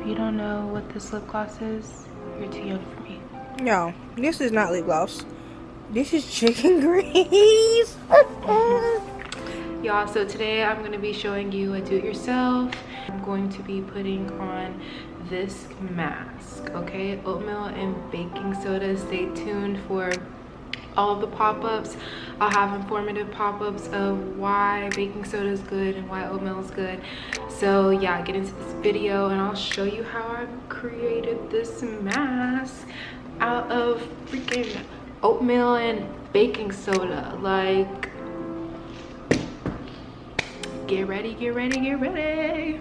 If you don't know what this lip gloss is, you're too young for me. No, this is not lip gloss. This is chicken grease. Y'all, so today I'm going to be showing you a do-it-yourself. I'm going to be putting on this mask, okay? Oatmeal and baking soda. Stay tuned for all of the pop-ups. I'll have informative pop-ups of why baking soda is good and why oatmeal is good. So yeah, get into this video and I'll show you how I created this mask out of freaking oatmeal and baking soda. Like, get ready, get ready, get ready.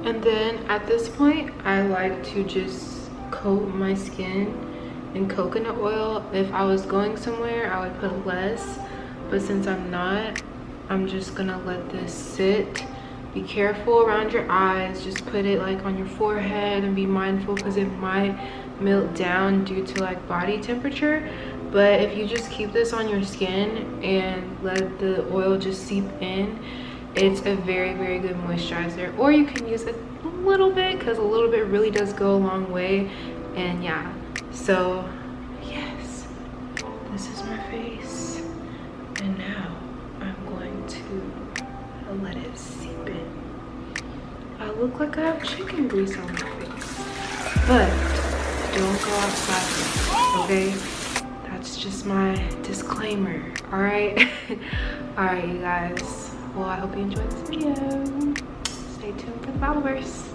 And then at this point, I like to just coat my skin in coconut oil. If I was going somewhere, I would put less, but since I'm not, I'm just gonna let this sit. Be careful around your eyes. Just put it like on your forehead and be mindful because it might melt down due to like body temperature. But if you just keep this on your skin and let the oil just seep in, it's a very, very good moisturizer. Or you can use a little bit because a little bit really does go a long way. And yeah, so yes, this is my face. And now I'm going to let it seep in. I look like I have chicken grease on my face, but don't go outside, okay? That's just my disclaimer, all right? All right, you guys. Well, I hope you enjoyed this video. Stay tuned for the followers.